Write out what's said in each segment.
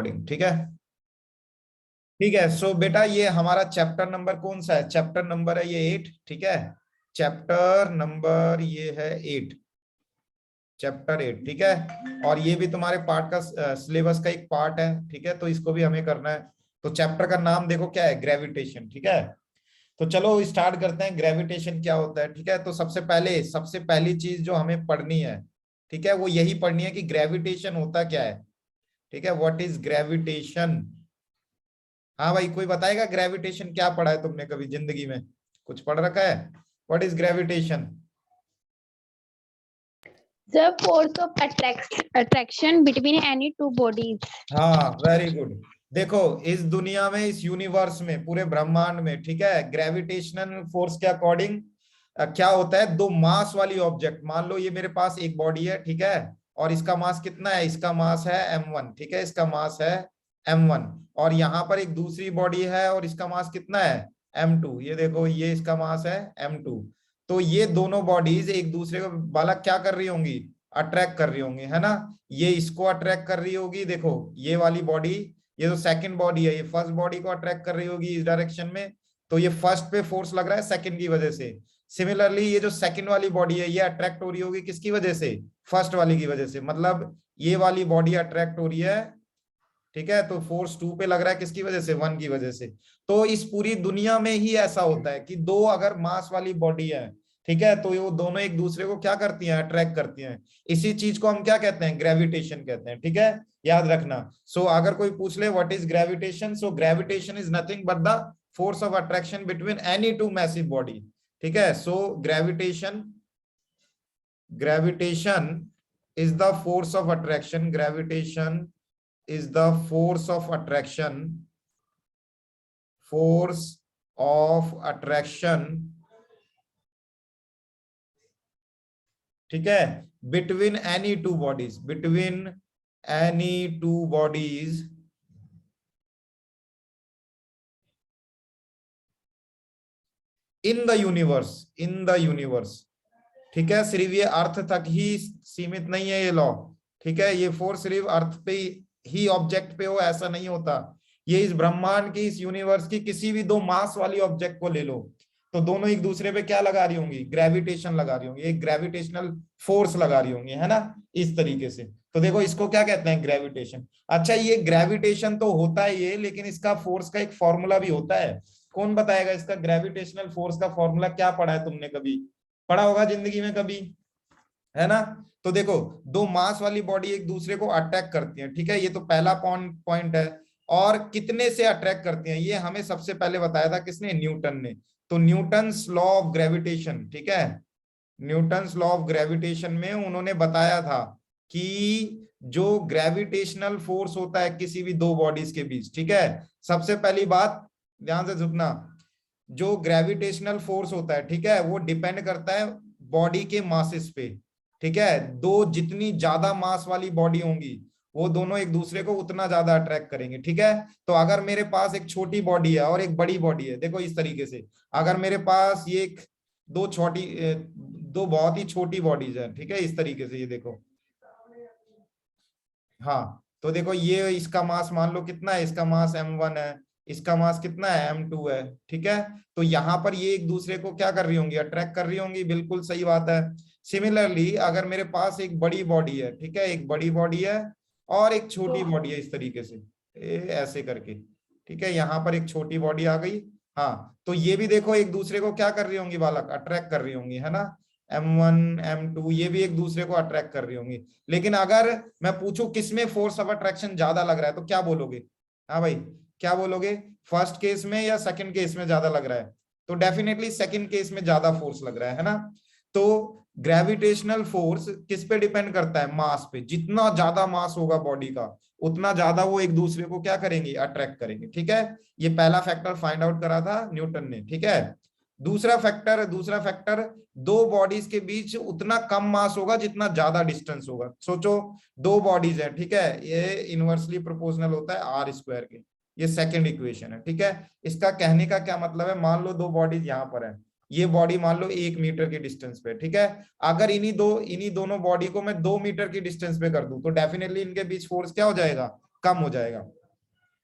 ठीक है। ठीक है, सो बेटा ये हमारा चैप्टर नंबर कौन सा है? चैप्टर नंबर है ये 8। ठीक है, चैप्टर नंबर ये है 8, चैप्टर 8। ठीक है, और ये भी तुम्हारे पार्ट का सिलेबस का एक पार्ट है। ठीक है, तो इसको भी हमें करना है। तो चैप्टर का नाम देखो क्या है, ग्रेविटेशन। ठीक है, तो चलो स्टार्ट करते हैं। ग्रेविटेशन क्या होता है? ठीक है, तो सबसे पहली चीज जो हमें पढ़नी है, ठीक है, वो यही पढ़नी है कि ग्रेविटेशन होता क्या है। ठीक है, व्हाट इज ग्रेविटेशन? हाँ भाई, कोई बताएगा ग्रेविटेशन क्या पढ़ा है तुमने कभी जिंदगी में? कुछ पढ़ रखा है? What is gravitation? The force of attraction between any two bodies. हाँ, वेरी गुड। देखो, इस दुनिया में, इस यूनिवर्स में, पूरे ब्रह्मांड में, ठीक है, ग्रेविटेशनल फोर्स के अकॉर्डिंग क्या होता है? दो मास वाली ऑब्जेक्ट, मान लो ये मेरे पास एक बॉडी है, ठीक है, और इसका मास कितना है? इसका मास है m1। ठीक है, इसका मास है m1। और यहाँ पर एक दूसरी बॉडी है और इसका मास कितना है? m2। ये देखो, ये इसका मास है m2। तो ये दोनों बॉडीज एक दूसरे को वाला क्या कर रही होंगी? अट्रैक्ट कर रही होंगी, है ना। ये इसको अट्रैक्ट कर रही होगी, देखो ये वाली बॉडी, ये जो सेकंड बॉडी है, ये फर्स्ट बॉडी को अट्रैक्ट कर रही होगी इस डायरेक्शन में। तो ये फर्स्ट पे फोर्स लग रहा है सेकंड की वजह से। सिमिलरली ये जो सेकंड वाली बॉडी है, ये अट्रैक्ट हो रही होगी किसकी वजह से? फर्स्ट वाली की वजह से। मतलब ये वाली बॉडी अट्रैक्ट हो रही है, ठीक है, तो फोर्स 2 पे लग रहा है किसकी वजह से? 1 की वजह से। तो इस पूरी दुनिया में ही ऐसा होता है कि दो अगर मास वाली बॉडी है, ठीक है, तो वो दोनों एक दूसरे को क्या करती हैं? अट्रैक्ट करती हैं। इसी चीज को हम क्या कहते हैं? ग्रेविटेशन कहते हैं। ठीक है, याद रखना। सो अगर कोई पूछ ले what is gravitation, so gravitation is nothing but the force of attraction between any two massive body. ठीक है, so gravitation is the force of attraction. Gravitation is the force of attraction, force of attraction, ठीक है, between any two bodies, between any two bodies in the universe, in the universe। ठीक है, सिर्फ ये अर्थ तक ही सीमित नहीं है ये लॉ। ठीक है, ये फोर्स सिर्फ अर्थ पे ही ऑब्जेक्ट पे हो ऐसा नहीं होता। ये इस ब्रह्मांड की, इस यूनिवर्स की किसी भी दो मास वाली ऑब्जेक्ट को ले लो, तो दोनों एक दूसरे पे क्या लगा रही होंगी? ग्रेविटेशन लगा रही होंगी, एक ग्रेविटेशनल फोर्स लगा रही होंगी, है ना, इस तरीके से। तो देखो इसको क्या कहते हैं? ग्रेविटेशन। अच्छा, ये ग्रेविटेशन तो होता है ये, लेकिन इसका फोर्स का एक फॉर्मूला भी होता है। कौन बताएगा इसका ग्रेविटेशनल फोर्स का फॉर्मूला? क्या पढ़ा है तुमने? कभी पढ़ा होगा जिंदगी में कभी, है ना। तो देखो, दो मास वाली बॉडी एक दूसरे को अट्रैक्ट करती हैं, ठीक है, ये तो पहला पॉइंट है। और कितने से अट्रैक्ट करती हैं ये हमें सबसे पहले बताया था किसने? न्यूटन ने। तो न्यूटन्स लॉ ऑफ ग्रेविटेशन, ठीक है, न्यूटन्स लॉ ऑफ ग्रेविटेशन में उन्होंने बताया था कि जो ग्रेविटेशनल फोर्स होता है किसी भी दो बॉडीज के बीच, ठीक है, सबसे पहली बात ध्यान से सुनना, जो ग्रेविटेशनल फोर्स होता है, ठीक है, वो डिपेंड करता है बॉडी के मासेस पे। ठीक है, दो जितनी ज्यादा मास वाली बॉडी होंगी, वो दोनों एक दूसरे को उतना ज्यादा अट्रैक्ट करेंगे। ठीक है, तो अगर मेरे पास एक छोटी बॉडी है और एक बड़ी बॉडी है, देखो इस तरीके से, अगर मेरे पास ये दो बहुत ही छोटी बॉडीज है, ठीक है, इस तरीके से, ये देखो, हाँ, तो देखो ये इसका मास मान लो कितना है? इसका मास m1 है, इसका मास कितना है? m2 है। ठीक है, तो यहाँ पर ये एक दूसरे को क्या कर रही होंगी? अट्रैक्ट कर रही होंगी, बिल्कुल सही बात है। सिमिलरली अगर मेरे पास एक बड़ी बॉडी है, ठीक है, एक बड़ी बॉडी है और एक छोटी बॉडी है, इस तरीके से ऐसे करके, ठीक है, यहाँ पर एक छोटी बॉडी आ गई। हाँ, तो ये भी देखो एक दूसरे को क्या कर रही होंगी? बालक अट्रैक्ट कर रही होंगी, है ना। m1 m2 ये भी एक दूसरे को अट्रैक्ट कर रही होंगी। लेकिन अगर मैं पूछूं किसमें फोर्स ऑफ अट्रैक्शन ज्यादा लग रहा है, तो क्या बोलोगे? हाँ भाई, क्या बोलोगे? फर्स्ट केस में या सेकंड केस में ज्यादा लग रहा है? तो डेफिनेटली सेकंड केस में ज्यादा फोर्स लग रहा है ना। तो ग्रेविटेशनल फोर्स किस पे डिपेंड करता है? मास पे। जितना ज्यादा मास होगा बॉडी का, उतना ज्यादा वो एक दूसरे को क्या करेंगे? अट्रैक्ट करेंगे। ठीक है, ये पहला फैक्टर फाइंड आउट करा था न्यूटन ने। ठीक है, दूसरा फैक्टर, दो बॉडीज के बीच उतना कम मास होगा जितना ज्यादा डिस्टेंस होगा। सोचो, दो बॉडीज है, ठीक है, ये इनवर्सली प्रोपोर्शनल होता है आर स्क्वायर के। ये सेकंड इक्वेशन है। ठीक है, इसका कहने का क्या मतलब है? मान लो दो बॉडीज यहाँ पर है, ये बॉडी मान लो 1 मीटर के डिस्टेंस पे, ठीक है, अगर इन्हीं दोनों बॉडी को मैं 2 मीटर की डिस्टेंस पे कर दूं, तो डेफिनेटली इनके बीच फोर्स क्या हो जाएगा? कम हो जाएगा,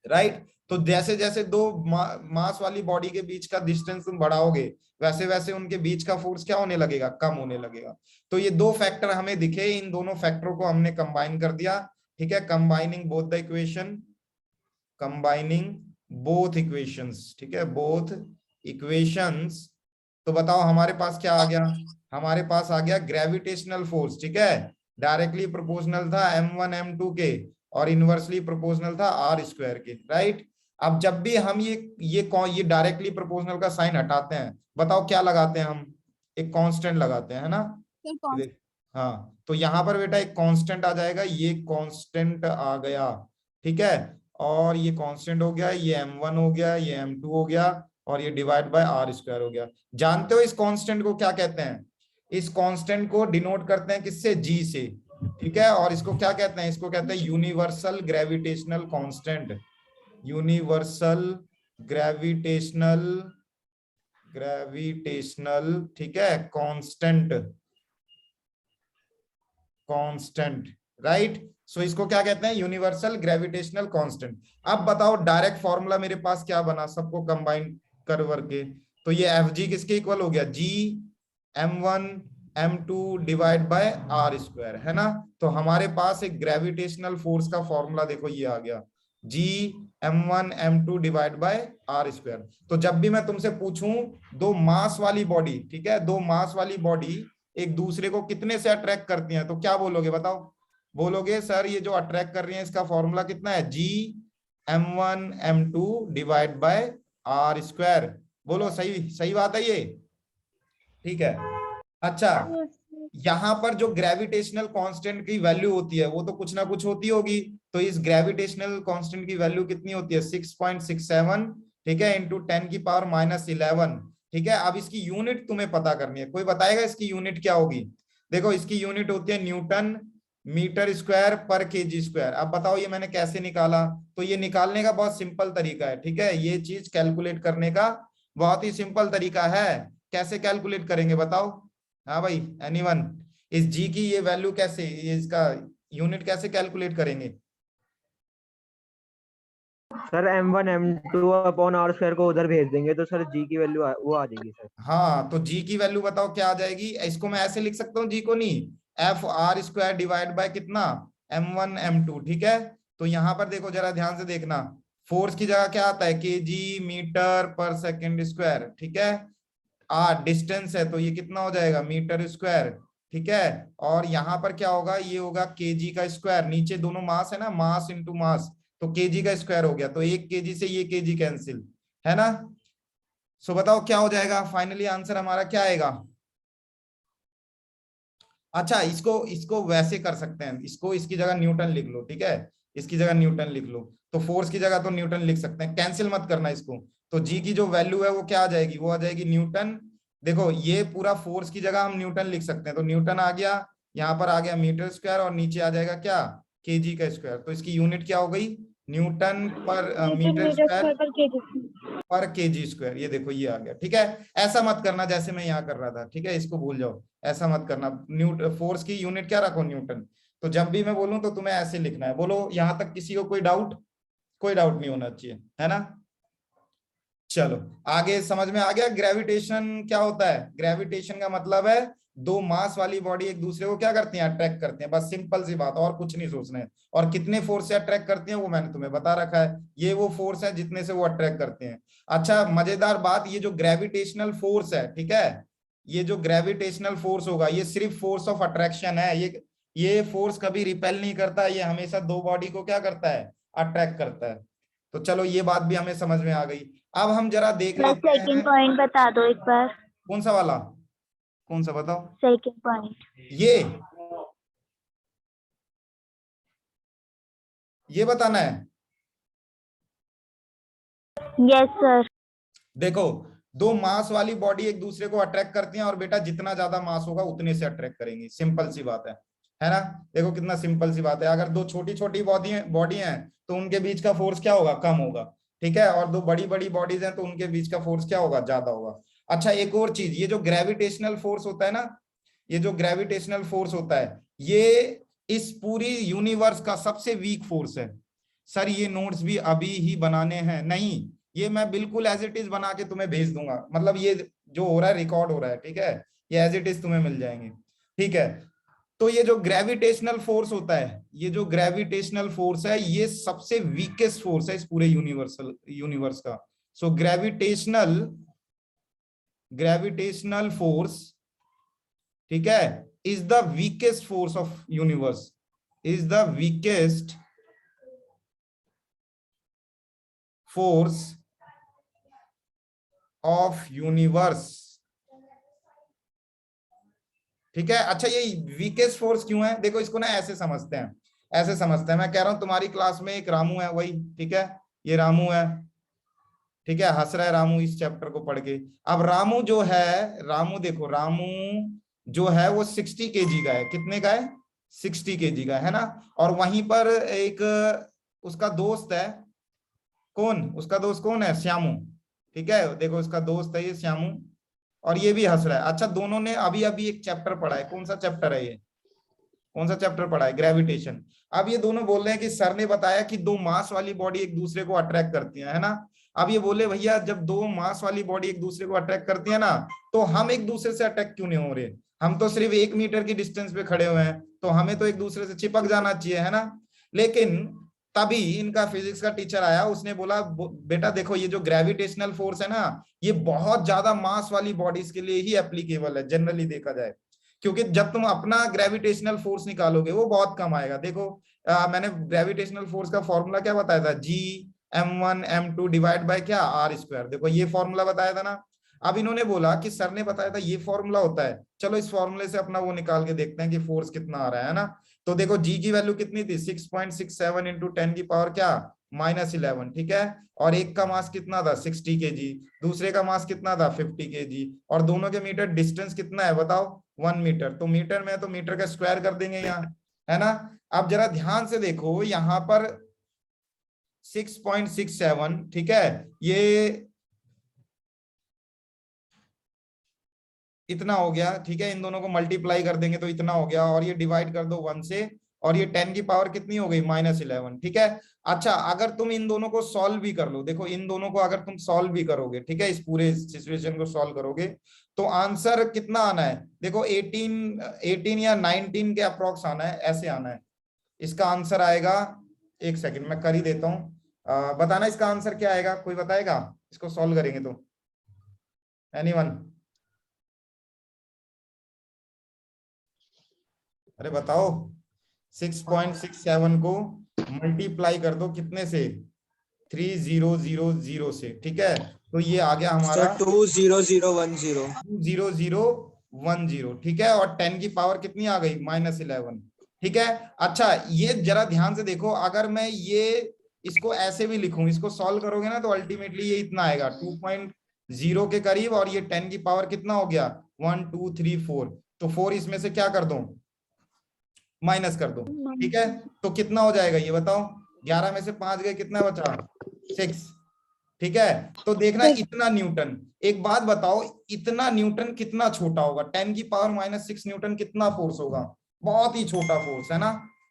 राइट। तो जैसे जैसे दो मास वाली बॉडी के बीच का डिस्टेंस तुम बढ़ाओगे, वैसे वैसे उनके बीच का फोर्स क्या होने लगेगा, कम होने लगेगा। तो ये दो फैक्टर हमें दिखे, इन दोनों फैक्टरों को हमने कंबाइन कर दिया, ठीक है, combining both the equation, combining both equations, ठीक है, बोथ इक्वेशंस। तो बताओ हमारे पास क्या आ गया, हमारे पास आ गया ग्रेविटेशनल फोर्स, ठीक है, डायरेक्टली प्रोपोर्शनल था m1 m2 के, और इनवर्सली प्रोपोर्शनल था r स्क्वायर के, राइट। अब जब भी हम ये डायरेक्टली प्रोपोर्शनल का साइन हटाते हैं, बताओ क्या लगाते हैं हम, एक कांस्टेंट लगाते हैं, है ना। हाँ, तो यहाँ पर बेटा एक कांस्टेंट आ जाएगा, ये कांस्टेंट आ गया, ठीक है, और ये कांस्टेंट हो गया, ये m1 हो गया, ये m2 हो गया, और ये डिवाइड बाय r स्क्वायर हो गया। जानते हो इस कांस्टेंट को क्या कहते हैं, इस कांस्टेंट को डिनोट करते हैं किससे, g से, ठीक है, और इसको क्या कहते हैं, इसको कहते हैं universal gravitational constant, universal gravitational ठीक है, कांस्टेंट, कांस्टेंट, राइट। सो इसको क्या कहते हैं, यूनिवर्सल ग्रेविटेशनल कांस्टेंट। अब बताओ डायरेक्ट फॉर्मूला मेरे पास क्या बना, सबको कंबाइन कर करके, तो ये एफ जी किसके इक्वल हो गया, जी m1 m2 divide by r square, है ना। तो हमारे पास एक ग्रेविटेशनल फोर्स का फॉर्मूला देखो ये आ गया, g m1 m2 divide by r square. तो जब भी मैं तुमसे पूछूं दो मास वाली बॉडी, ठीक है, दो मास वाली बॉडी एक दूसरे को कितने से अट्रैक्ट करती हैं, तो क्या बोलोगे बताओ, बोलोगे सर ये जो अट्रैक्ट कर रही हैं इसका फॉर्मूला कितना है, g m1 m2 divide by r square. बोलो सही सही बात है ये, ठीक है। अच्छा, यहाँ पर जो ग्रेविटेशनल कांस्टेंट की वैल्यू होती है वो तो कुछ ना कुछ होती होगी, तो इस ग्रेविटेशनल कांस्टेंट की वैल्यू कितनी होती है, 6.67, ठीक है, इंटू 10 की पावर -11, ठीक है। अब इसकी यूनिट तुम्हें पता करनी है, कोई बताएगा इसकी यूनिट क्या होगी, देखो इसकी यूनिट होती है न्यूटन मीटर स्क्वायर पर केजी स्क्वायर। अब बताओ ये मैंने कैसे निकाला, तो ये निकालने का बहुत सिंपल तरीका है, ठीक है, ये चीज कैलकुलेट करने का बहुत ही सिंपल तरीका है। कैसे कैलकुलेट करेंगे बताओ, हाँ भाई, एनीवन, इस जी की ये वैल्यू कैसे, ये इसका यूनिट कैसे कैलकुलेट करेंगे, sir m1 m2 upon r square को उधर भेज देंगे तो सर g की वैल्यू वो आ जाएगी सर। हाँ, तो जी की वैल्यू बताओ क्या आ जाएगी, इसको मैं ऐसे लिख सकता हूँ, जी को नहीं, F R square divide by कितना, m1 m2, ठीक है। तो यहाँ पर देखो जरा ध्यान से देखना, फोर्स की जगह क्या आता है, केजी मीटर पर सेकेंड स्क्वायर, ठीक है, डिस्टेंस है तो ये कितना हो जाएगा, मीटर स्क्वायर, ठीक है, और यहाँ पर क्या होगा, ये होगा केजी का स्क्वायर, नीचे दोनों मास है ना, मास इंटू मास, तो केजी का स्क्वायर हो गया, तो एक केजी से ये केजी कैंसिल, है ना। सो बताओ क्या हो जाएगा, फाइनली आंसर हमारा क्या आएगा। अच्छा, इसको इसको वैसे कर सकते हैं, इसको इसकी जगह न्यूटन लिख लो, ठीक है, इसकी जगह न्यूटन लिख लो, तो फोर्स की जगह तो न्यूटन लिख सकते हैं, कैंसिल मत करना इसको। तो जी की जो वैल्यू है वो क्या आ जाएगी, वो आ जाएगी न्यूटन, देखो ये पूरा फोर्स की जगह हम न्यूटन लिख सकते हैं, तो न्यूटन आ गया, यहाँ पर आ गया मीटर स्क्वायर, और नीचे आ जाएगा क्या, केजी का स्क्वायर, तो इसकी यूनिट क्या हो गई, न्यूटन पर मीटर स्क्वायर पर केजी स्क्वायर, ये देखो ये आ गया, ठीक है। ऐसा मत करना जैसे मैं यहाँ कर रहा था, ठीक है, इसको भूल जाओ, ऐसा मत करना, फोर्स की यूनिट क्या रखो, न्यूटन। तो जब भी मैं बोलूं तो तुम्हें ऐसे लिखना है, बोलो यहाँ तक किसी को कोई डाउट, कोई डाउट नहीं होना चाहिए, है ना। चलो आगे समझ में आ गया ग्रेविटेशन क्या होता है, ग्रेविटेशन का मतलब है दो मास वाली बॉडी एक दूसरे को क्या करती हैं, अट्रैक्ट करते हैं, बस सिंपल सी बात, और कुछ नहीं सोचना है। और कितने फोर्स से अट्रैक्ट करती हैं वो मैंने तुम्हें बता रखा है, ये वो फोर्स है जितने से वो अट्रैक्ट करते हैं। अच्छा मजेदार बात, ये जो ग्रेविटेशनल फोर्स है, ठीक है, ये जो ग्रेविटेशनल फोर्स होगा ये सिर्फ फोर्स ऑफ अट्रैक्शन है, ये फोर्स कभी रिपेल नहीं करता, ये हमेशा दो बॉडी को क्या करता है, अट्रैक्ट करता है। तो चलो ये बात भी हमें समझ में आ गई। अब हम जरा देख लेते हैं, सेकंड पॉइंट बता दो एक बार। कौन सा वाला, कौन सा बताओ, सेकंड पॉइंट ये बताना है। Yes sir. देखो दो मास वाली बॉडी एक दूसरे को अट्रैक्ट करती हैं, और बेटा जितना ज्यादा मास होगा उतने से अट्रैक्ट करेंगी, सिंपल सी बात है ना। देखो कितना सिंपल सी बात है, अगर दो छोटी छोटी बॉडी हैं तो उनके बीच का फोर्स क्या होगा, कम होगा, ठीक है, और दो बड़ी बड़ी बॉडीज हैं तो उनके बीच का फोर्स क्या होगा, ज्यादा होगा। अच्छा एक और चीज, ये जो ग्रेविटेशनल फोर्स होता है ना, ये जो ग्रेविटेशनल फोर्स होता है ये इस पूरी यूनिवर्स का सबसे वीक फोर्स है, सर ये नोट्स भी अभी ही बनाने हैं, नहीं, ये मैं बिल्कुल एज इट इज बना के तुम्हें भेज दूंगा, मतलब ये जो हो रहा है रिकॉर्ड हो रहा है, ठीक है, ये एज इट इज तुम्हें मिल जाएंगे, ठीक है। तो ये जो ग्रेविटेशनल फोर्स होता है, ये जो ग्रेविटेशनल फोर्स है, ये सबसे वीकेस्ट फोर्स है इस पूरे यूनिवर्स का। सो ग्रेविटेशनल फोर्स, ठीक है, is the weakest force of universe, is the weakest force of universe, ठीक है। अच्छा, ये वीकेस्ट फोर्स क्यों है? देखो इसको ना ऐसे समझते हैं, ऐसे समझते हैं, मैं कह रहा हूं तुम्हारी क्लास में एक रामू है, वही, ठीक है, ये रामू है, ठीक है, हंस रहा है रामू इस चैप्टर को पढ़ के। अब रामू जो है, रामू देखो, रामू जो है वो 60 kg का है, कितने का है? 60 kg का है ना। और वहीं पर एक उसका दोस्त है, कौन उसका दोस्त, कौन है? श्यामू, ठीक है, देखो उसका दोस्त है ये श्यामू, और ये भी हंस रहा है। अच्छा, दोनों ने अभी अभी एक चैप्टर पढ़ा है, कौन सा चैप्टर है ये? कौन सा चैप्टर पढ़ा है? ग्रेविटेशन। अब ये दोनों बोल रहे हैं कि सर ने बताया कि दो मास वाली बॉडी एक दूसरे को अट्रैक्ट करती है ना। अब ये बोले भैया जब दो मास वाली बॉडी एक दूसरे को अट्रैक्ट करती है ना, तो हम एक दूसरे से अटैक क्यों नहीं हो रहे? हम तो सिर्फ 1 मीटर की डिस्टेंस पे खड़े हुए हैं, तो हमें तो एक दूसरे से चिपक जाना चाहिए, है ना। लेकिन तभी इनका फिजिक्स का टीचर आया, उसने बोला बेटा देखो ये जो ग्रेविटेशनल फोर्स है ना, ये बहुत ज्यादा मास वाली बॉडीज के लिए ही एप्लीकेबल है, जनरली देखा जाए, क्योंकि जब तुम अपना ग्रेविटेशनल फोर्स निकालोगे वो बहुत कम आएगा। देखो मैंने ग्रेविटेशनल फोर्स का फॉर्मूला क्या बताया था? G m1 m2 divide bye क्या? r²। देखो ये फॉर्मूला बताया था ना। अब इन्होंने बोला कि सर ने बताया था ये फॉर्मूला होता है, चलो इस फॉर्मूले से अपना वो निकाल के देखते हैं कि फोर्स कितना आ रहा है ना। तो देखो जी की वैल्यू कितनी थी? 6.67 इंटू 10 की पावर क्या? -11, ठीक है। और एक का मास कितना था? 60 kg, दूसरे का मास कितना था? 50 kg, और दोनों के मीटर डिस्टेंस कितना है बताओ? 1 मीटर। तो मीटर में तो मीटर का स्क्वायर कर देंगे यहाँ, है ना। अब जरा ध्यान से देखो यहाँ पर 6.67, ठीक है, ये इतना हो गया, ठीक है, इन दोनों को मल्टीप्लाई कर देंगे तो इतना हो गया, और ये डिवाइड कर दो 1 से, और ये 10 की पावर कितनी हो गई? -11, ठीक है। अच्छा, अगर तुम इन दोनों को सॉल्व भी कर लो, देखो इन दोनों को अगर तुम सॉल्व भी करोगे, ठीक है, इस पूरे सिचुएशन को सॉल्व करोगे, तो आंसर कितना आना है? देखो 18 या 19 के अप्रोक्स आना है, ऐसे आना है। इसका आंसर आएगा, एक सेकंड मैं कर ही देता हूं, बताना इसका आंसर क्या आएगा? कोई बताएगा इसको सॉल्व करेंगे तो? एनीवन? अरे बताओ, 6.67 को मल्टीप्लाई कर दो कितने से? 3000 से, ठीक है, तो ये आ गया हमारा 20010 20010, ठीक है, और 10 की पावर कितनी आ गई? -11, ठीक है। अच्छा, ये जरा ध्यान से देखो, अगर मैं ये इसको ऐसे भी लिखूं, इसको सॉल्व करोगे ना, तो अल्टीमेटली ये इतना आएगा 2.0 के करीब, और ये 10 की पावर कितना हो गया? 1 2 3 4, तो 4 इसमें से क्या कर दो? माइनस कर दो, ठीक है। तो कितना हो जाएगा ये बताओ? 11 में से 5 गए, कितना बचा? 6, ठीक है। तो देखना इतना न्यूटन, एक बात बताओ, इतना न्यूटन कितना छोटा होगा? 10 की पावर -6 न्यूटन कितना फोर्स होगा? बहुत ही छोटा फोर्स है ना।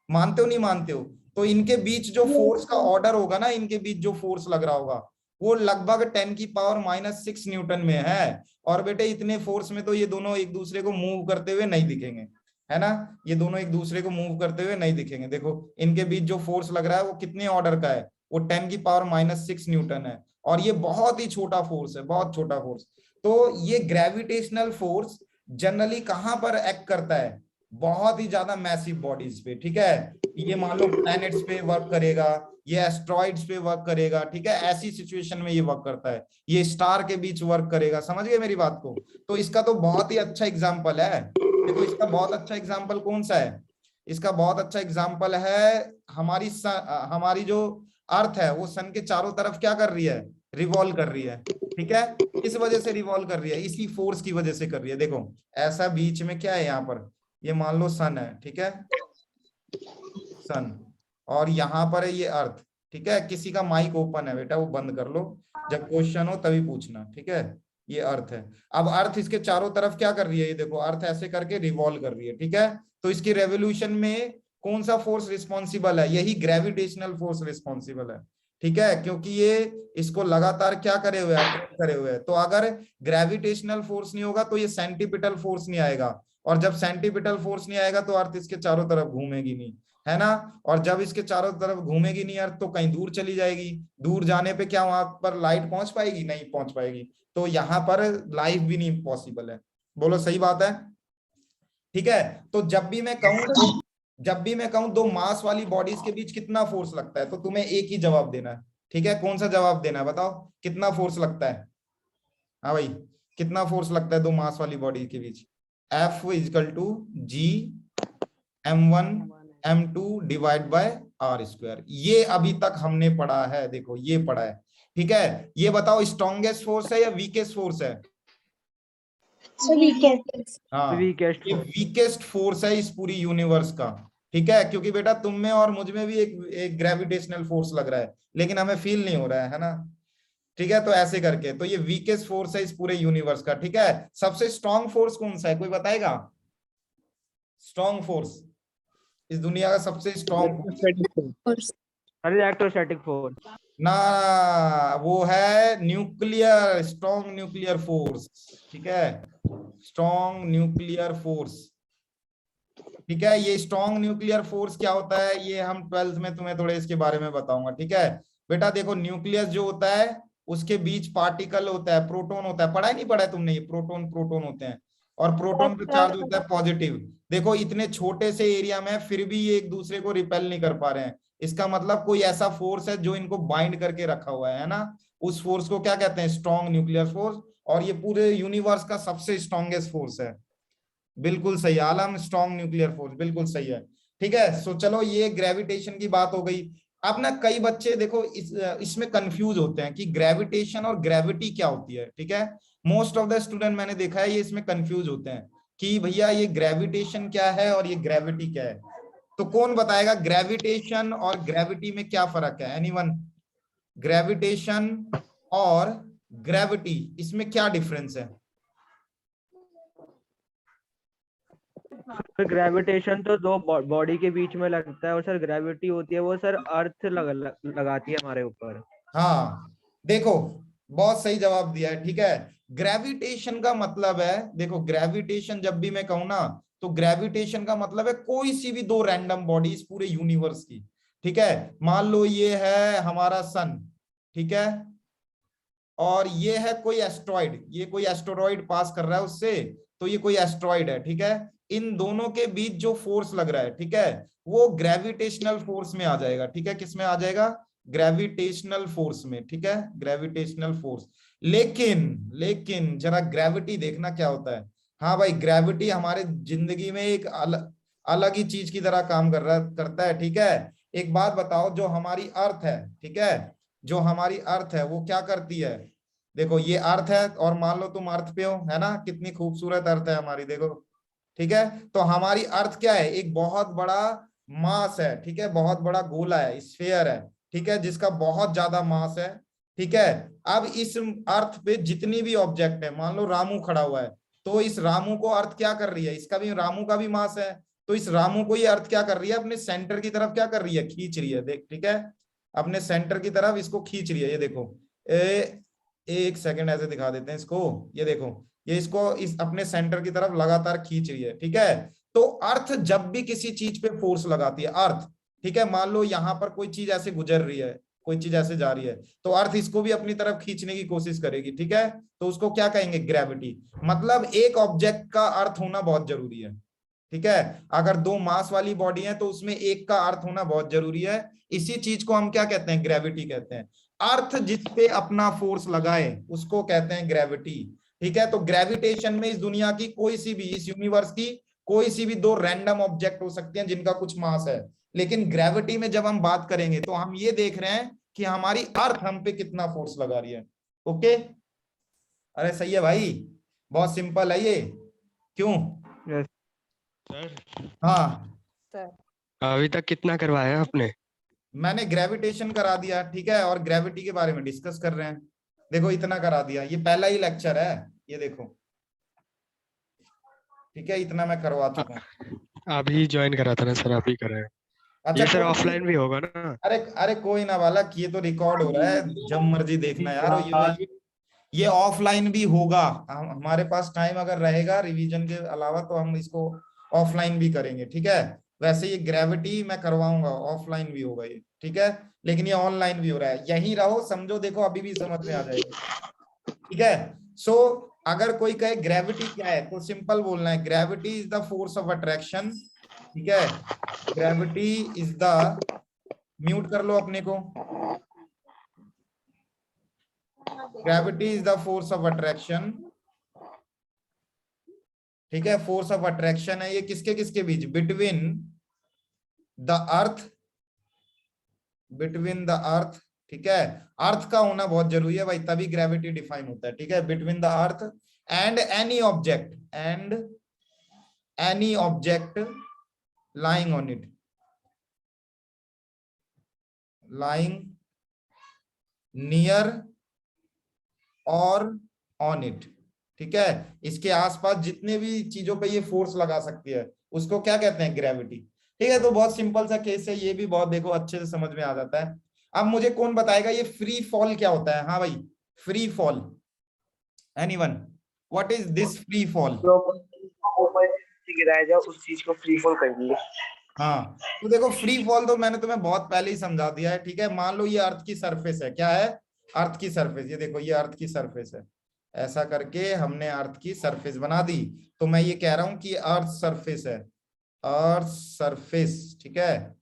मानते हो नहीं मानते हो? तो इनके बीच जो फोर्स का ऑर्डर होगा ना, इनके बीच जो फोर्स लग रहा होगा, वो लगभग 10 की पावर -6 न्यूटन में है। और बेटे इतने फोर्स में तो ये दोनों एक दूसरे को मूव करते हुए नहीं दिखेंगे, है ना। ये दोनों एक दूसरे को मूव करते हुए नहीं दिखेंगे। देखो इनके बीच जो फोर्स लग रहा है वो कितने ऑर्डर का है? वो 10 की पावर -6 न्यूटन है, और ये बहुत ही छोटा फोर्स है, बहुत छोटा फोर्स। तो ये ग्रेविटेशनल फोर्स जनरली कहां पर एक्ट करता है? बहुत ही ज्यादा मैसिव बॉडीज पे, ठीक है। ये मान लो प्लैनेट्स पे वर्क करेगा, ये एस्ट्रॉइड्स पे वर्क करेगा, ठीक है, ऐसी सिचुएशन में ये वर्क करता है। ये स्टार के बीच वर्क करेगा, समझ गए मेरी बात को? तो इसका तो बहुत ही अच्छा एग्जाम्पल है। देखो इसका बहुत अच्छा एग्जाम्पल कौन सा है? इसका बहुत अच्छा एग्जाम्पल है हमारी जो अर्थ है, वो सन के चारों तरफ क्या कर रही है? रिवॉल्व कर रही है, ठीक है। किस वजह से रिवॉल्व कर रही है? इसी फोर्स की वजह से कर रही है। देखो ऐसा बीच में क्या है यहाँ पर, ये मान लो सन है, ठीक है, सन, और यहाँ पर है ये अर्थ, ठीक है। किसी का माइक ओपन है बेटा, वो बंद कर लो, जब क्वेश्चन हो तभी पूछना, ठीक है। ये अर्थ है। अब अर्थ इसके चारों तरफ क्या कर रही है? ये देखो अर्थ ऐसे करके रिवॉल्व कर रही है, ठीक है। तो इसकी रेवोल्यूशन में कौन सा फोर्स रिस्पॉन्सिबल है? यही ग्रेविटेशनल फोर्स रिस्पॉन्सिबल है, ठीक है, क्योंकि ये इसको लगातार क्या करे हुए है, अट्रैक्ट करे हुए है। तो अगर ग्रेविटेशनल फोर्स नहीं होगा तो ये सेंटीपिटल फोर्स नहीं आएगा, और जब सेंटीपिटल फोर्स नहीं आएगा तो अर्थ इसके चारों तरफ घूमेगी नहीं, है ना। और जब इसके चारों तरफ घूमेगी नहीं अर्थ तो कहीं दूर चली जाएगी, दूर जाने पे क्या वहां पर लाइट पहुंच पाएगी? नहीं पहुंच पाएगी, तो यहाँ पर लाइफ भी नहीं पॉसिबल है। बोलो सही बात है, ठीक है। तो जब भी मैं कहूं दो मास वाली बॉडीज के बीच कितना फोर्स लगता है, तो तुम्हें एक ही जवाब देना है, ठीक है। कौन सा जवाब देना है बताओ, कितना फोर्स लगता है? हाँ भाई, कितना फोर्स लगता है दो मास वाली बॉडी के बीच? F is equal to G m1 m2 divide by r square. ये अभी तक हमने पढ़ा है, देखो ये पढ़ा है, ठीक है। ये बताओ स्ट्रॉन्गेस्ट फोर्स है या वीकेस्ट फोर्स है? हाँ, वीकेस्ट ये वीकेस्ट फोर्स है इस पूरी यूनिवर्स का, ठीक है। क्योंकि बेटा तुम में और मुझ में भी एक ग्रेविटेशनल फोर्स लग रहा है, लेकिन हमें फील नहीं हो रहा है ना, ठीक है। तो ऐसे करके तो ये वीकेस्ट फोर्स है इस पूरे यूनिवर्स का, ठीक है। सबसे स्ट्रॉन्ग फोर्स कौन सा है, कोई बताएगा? स्ट्रॉन्ग फोर्स इस दुनिया का सबसे स्ट्रॉन्ग इलेक्ट्रोस्टैटिक फोर्स ना, वो है न्यूक्लियर, स्ट्रॉन्ग न्यूक्लियर फोर्स, ठीक है, स्ट्रॉन्ग न्यूक्लियर फोर्स, ठीक है। ये स्ट्रॉन्ग न्यूक्लियर फोर्स क्या होता है, ये हम 12th में तुम्हें थोड़े इसके बारे में बताऊंगा, ठीक है। बेटा देखो न्यूक्लियस जो होता है उसके बीच पार्टिकल होता है, प्रोटॉन होता है, पढ़ा है नहीं पढ़ा है तुमने? ये प्रोटॉन प्रोटॉन होते हैं, और प्रोटॉन का चार्ज होता है पॉजिटिव। देखो इतने छोटे से एरिया में फिर भी ये एक दूसरे को रिपेल नहीं कर पा रहे हैं, इसका मतलब कोई ऐसा फोर्स है जो इनको बाइंड करके रखा हुआ है ना। उस फोर्स को क्या कहते हैं? Strong nuclear force. और ये पूरे यूनिवर्स का सबसे स्ट्रॉन्गेस्ट फोर्स है, बिल्कुल सही आलम, स्ट्रॉन्ग न्यूक्लियर फोर्स, बिल्कुल सही है, ठीक है। सो चलो ये ग्रेविटेशन की बात हो गई। अब ना कई बच्चे देखो इसमें कंफ्यूज होते हैं कि ग्रेविटेशन और ग्रेविटी क्या होती है, ठीक है। मोस्ट ऑफ द स्टूडेंट मैंने देखा है ये इसमें कंफ्यूज होते हैं कि भैया ये ग्रेविटेशन क्या है और ये ग्रेविटी क्या है। तो कौन बताएगा ग्रेविटेशन और ग्रेविटी में क्या फर्क है? एनीवन? ग्रेविटेशन और ग्रेविटी इसमें क्या डिफरेंस है? सर ग्रेविटेशन तो दो बॉडी के बीच में लगता है, और सर ग्रेविटी होती है वो सर अर्थ लगाती है हमारे ऊपर। हाँ देखो बहुत सही जवाब दिया है, ठीक है। ग्रेविटेशन का मतलब है, देखो ग्रेविटेशन जब भी मैं कहूं ना तो ग्रेविटेशन का मतलब है कोई सी भी दो रैंडम बॉडी इस पूरे यूनिवर्स की, ठीक है। मान लो ये है हमारा सन, ठीक है, और ये है कोई एस्ट्रॉइड, ये कोई एस्टेरॉइड पास कर रहा है उससे, तो ये कोई एस्ट्रॉइड है, ठीक है। इन दोनों के बीच जो फोर्स लग रहा है, ठीक है, वो ग्रेविटेशनल फोर्स में आ जाएगा, ठीक है। किस में आ जाएगा? ग्रेविटेशनल फोर्स में, ठीक है, ग्रेविटेशनल फोर्स। लेकिन जरा ग्रेविटी देखना क्या होता है। हाँ भाई, ग्रेविटी हमारे जिंदगी में एक अलग ही चीज की तरह काम करता है, ठीक है। एक बात बताओ, जो हमारी अर्थ है, ठीक है, जो हमारी अर्थ है वो क्या करती है? देखो ये अर्थ है और मान लो तुम अर्थ पे हो, है ना, कितनी खूबसूरत अर्थ है हमारी, देखो, ठीक है। तो हमारी अर्थ क्या है? एक बहुत बड़ा मास है, ठीक है, बहुत बड़ा गोला है, स्फीयर है, ठीक है, जिसका बहुत ज्यादा मास है, ठीक है। अब इस अर्थ पे जितनी भी ऑब्जेक्ट है, मान लो रामू खड़ा हुआ है, तो इस रामू को अर्थ क्या कर रही है? इसका भी, रामू का भी मास है, तो इस रामू को ये अर्थ क्या कर रही है? अपने सेंटर की तरफ क्या कर रही है? खींच रही है, देख, ठीक है, अपने सेंटर की तरफ इसको खींच रही है। ये देखो, एक सेकंड ऐसे दिखा देते हैं इसको, ये देखो, ये इसको इस अपने सेंटर की तरफ लगातार खींच रही है, ठीक है। तो अर्थ जब भी किसी चीज पे फोर्स लगाती है, अर्थ, ठीक है, मान लो यहाँ पर कोई चीज ऐसे गुजर रही है, कोई चीज ऐसे जा रही है, तो अर्थ इसको भी अपनी तरफ खींचने की कोशिश करेगी, ठीक है। तो उसको क्या कहेंगे? ग्रेविटी। मतलब एक ऑब्जेक्ट का अर्थ होना बहुत जरूरी है, ठीक है। अगर दो मास वाली बॉडी है तो उसमें एक का अर्थ होना बहुत जरूरी है। इसी चीज को हम क्या कहते हैं? ग्रेविटी कहते हैं। अर्थ जिसपे अपना फोर्स लगाए उसको कहते हैं ग्रेविटी, ठीक है। तो ग्रेविटेशन में इस दुनिया की कोई सी भी, इस यूनिवर्स की कोई सी भी दो रैंडम ऑब्जेक्ट हो सकते हैं जिनका कुछ मास है। लेकिन ग्रेविटी में जब हम बात करेंगे तो हम ये देख रहे हैं कि हमारी अर्थ हम पे कितना फोर्स लगा रही है। ओके, अरे सही है भाई, बहुत सिंपल है ये, क्यों? सर हाँ, अभी तक कितना करवाया आपने? मैंने ग्रेविटेशन करा दिया, ठीक है, और ग्रेविटी के बारे में डिस्कस कर रहे हैं। देखो इतना करा दिया, ये पहला ही लेक्चर है, ये देखो, ठीक है, इतना मैं करवा चुका हूं। अभी ज्वाइन करा था ना सर, अभी करा है। अच्छा ये सर कोई नहीं, ऑफलाइन भी होगा ना? अरे अरे कोई ना बालक, ये तो रिकॉर्ड हो रहा है, जब मर्जी देखना यार। ये ऑफलाइन भी होगा, हमारे पास टाइम अगर रहेगा रिवीजन के अलावा तो हम इसको ऑफलाइन भी करेंगे, ठीक है। वैसे ये ग्रेविटी मैं करवाऊंगा, ऑफलाइन भी होगा ये, ठीक है। लेकिन ये ऑनलाइन भी हो रहा है, यहीं रहो समझो, देखो अभी भी समझ में आ जाएगा, ठीक है। सो अगर कोई कहे ग्रेविटी क्या है, तो सिंपल बोलना है, gravity is the force of attraction, ठीक है। ग्रेविटी इज द, म्यूट कर लो अपने को, gravity is the force of attraction, ठीक है। फोर्स ऑफ अट्रैक्शन है ये किसके किसके बीच, between the earth, between the earth, ठीक है। अर्थ का होना बहुत जरूरी है भाई, तभी ग्रेविटी डिफाइन होता है, ठीक है। Between the earth and any object, and any object lying on it, lying near और on it, ठीक है। इसके आसपास जितने भी चीजों पे ये फोर्स लगा सकती है उसको क्या कहते हैं, ग्रेविटी, ठीक है। तो बहुत सिंपल सा केस है, ये भी बहुत देखो अच्छे से समझ में आ जाता है। अब मुझे कौन बताएगा ये फ्री फॉल क्या होता है, हाँ भाई, free fall, anyone, what is this free fall? गिराया जाए उस चीज को फ्री फॉल करेंगे। हाँ, तो देखो फ्री फॉल तो मैंने तुम्हें बहुत पहले ही समझा दिया है, ठीक है। मान लो ये अर्थ की सरफेस है, क्या है, अर्थ की सरफेस, ये देखो ये अर्थ की सरफेस है, ऐसा करके हमने अर्थ की सरफेस बना दी। तो मैं ये कह रहा हूं कि अर्थ सरफेस है, अर्थ सरफेस, ठीक है।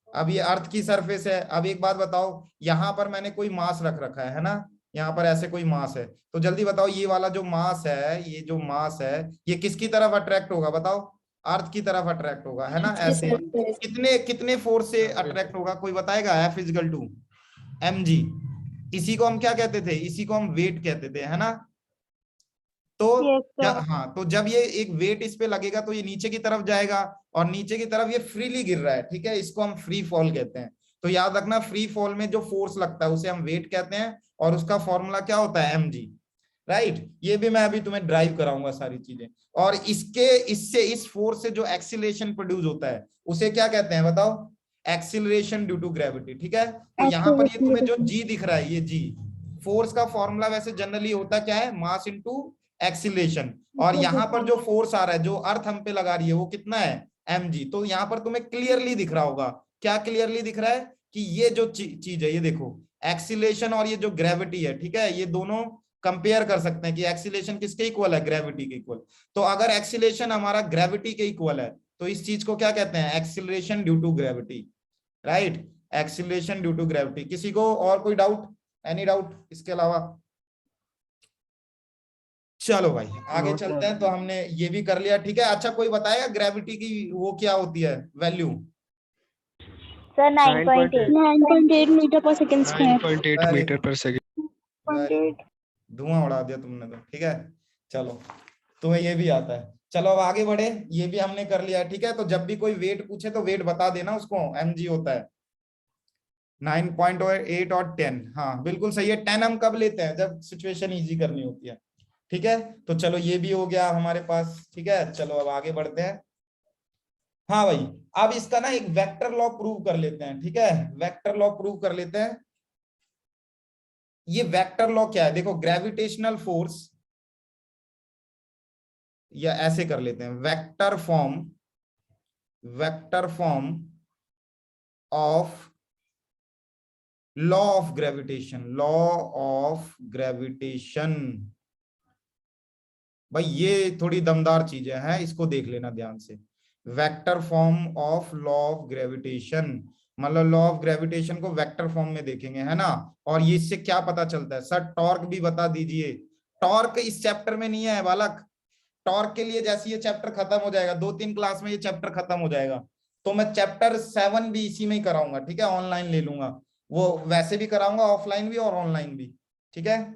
अब ये अर्थ की सरफेस है। अब एक बात बताओ, यहां पर मैंने कोई मास रख रखा है ना, यहाँ पर ऐसे कोई मास है, तो जल्दी बताओ ये वाला जो मास है, ये जो मास है ये किसकी तरफ अट्रैक्ट होगा, बताओ, अर्थ की तरफ अट्रैक्ट होगा, है ना। ऐसे कितने कितने फोर्स से अट्रैक्ट होगा, कोई बताएगा, F इक्वल टू mg। इसी को हम क्या कहते थे, इसी को हम वेट कहते थे, है ना। तो Yes, sir. हाँ, तो जब ये एक वेट इस पे लगेगा तो ये नीचे की तरफ जाएगा, और नीचे की तरफ ये फ्रीली गिर रहा है, ठीक है, इसको हम फ्री फॉल कहते हैं। तो याद रखना, फ्री फॉल में जो फोर्स लगता है उसे हम वेट कहते हैं, और उसका फॉर्मूला क्या होता है, mg, राइट। ये भी मैं अभी तुम्हें ड्राइव कराऊंगा सारी चीजें। और इससे इस फोर्स से जो एक्सीलरेशन प्रोड्यूस होता है उसे क्या कहते हैं, बताओ, एक्सीलरेशन ड्यू टू ग्रेविटी, ठीक है। तो यहाँ पर ये तुम्हें जो जी दिख रहा है, ये जी, फोर्स का फॉर्मूला वैसे जनरली होता क्या है, मास इनटू एक्सीलरेशन। और यहाँ पर जो फोर्स आ रहा है, जो अर्थ हम पे लगा रही है, वो कितना है, mg। तो यहाँ पर तुम्हें क्लियरली दिख रहा होगा, क्या क्लियरली दिख रहा है, कि ये जो चीज है, ये देखो एक्सीलरेशन और ये जो ग्रेविटी है, ठीक है, ये दोनों कंपेयर कर सकते हैं कि एक्सीलरेशन किसके इक्वल है, ग्रेविटी के इक्वल। तो अगर एक्सीलरेशन हमारा ग्रेविटी के इक्वल है तो इस चीज को क्या कहते हैं, acceleration due to gravity, right, acceleration due to gravity. किसी को और कोई डाउट, एनी डाउट इसके अलावा? चलो भाई आगे चलते हैं। तो हमने ये भी कर लिया, ठीक है। अच्छा कोई बताएगा ग्रेविटी की वो क्या होती है, value? Sir, 9.8. 9.8 meter per second square. 9.8 metre per second. 9.8. धुआं उड़ा दिया तुमने तो, ठीक है। चलो तुम्हें ये भी आता है, चलो अब आगे बढ़े, ये भी हमने कर लिया, ठीक है। तो जब भी कोई वेट पूछे तो वेट बता देना उसको, mg होता है 9.8 और 10, हाँ बिल्कुल सही है। 10 हम कब लेते हैं, जब सिचुएशन इजी करनी होती है, ठीक है। तो चलो ये भी हो गया हमारे पास, ठीक है। चलो अब आगे बढ़ते हैं। हाँ भाई, अब इसका ना एक वेक्टर लॉ प्रूव कर लेते हैं, ठीक है, वेक्टर लॉ प्रूव कर लेते हैं। ये वेक्टर लॉ क्या है, देखो ग्रेविटेशनल फोर्स, या ऐसे कर लेते हैं, vector form of law of gravitation, law of gravitation. भाई ये थोड़ी दमदार चीजें हैं, इसको देख लेना ध्यान से। Vector form of law of gravitation, मतलब लॉ ऑफ ग्रेविटेशन को वेक्टर फॉर्म में देखेंगे, है ना। और ये इससे क्या पता चलता है, सर टॉर्क भी बता दीजिए। टॉर्क इस चैप्टर में नहीं है बालक, टॉर्क के लिए जैसे ये चैप्टर खत्म हो जाएगा, 2-3 क्लास में ये चैप्टर खत्म हो जाएगा, तो मैं चैप्टर 7 भी इसी में ही कराऊंगा, ठीक है। ऑनलाइन ले लूंगा, वो वैसे भी कराऊंगा, ऑफलाइन भी और ऑनलाइन भी, ठीक है।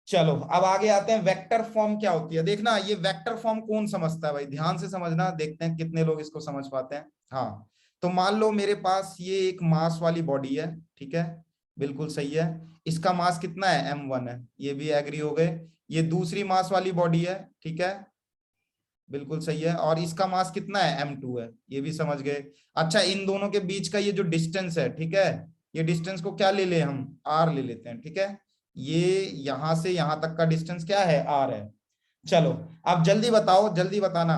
चलो अब आगे आते हैं, वेक्टर फॉर्म क्या होती है। देखना ये वेक्टर फॉर्म कौन समझता है भाई, ध्यान से समझना, देखते हैं कितने लोग इसको समझ पाते हैं। हाँ, तो मान लो मेरे पास ये एक मास वाली बॉडी है, ठीक है, बिल्कुल सही है। इसका मास कितना है, m1 है, ये भी एग्री हो गए। ये दूसरी मास वाली बॉडी है, ठीक है, बिल्कुल सही है। और इसका मास कितना है, m2 है, ये भी समझ गए। अच्छा, इन दोनों के बीच का ये जो डिस्टेंस है, ठीक है, ये डिस्टेंस को क्या ले ले हम, r ले लेते हैं, ठीक है। ये यहां से यहां तक का डिस्टेंस क्या है, r है। चलो अब जल्दी बताओ, जल्दी बताना,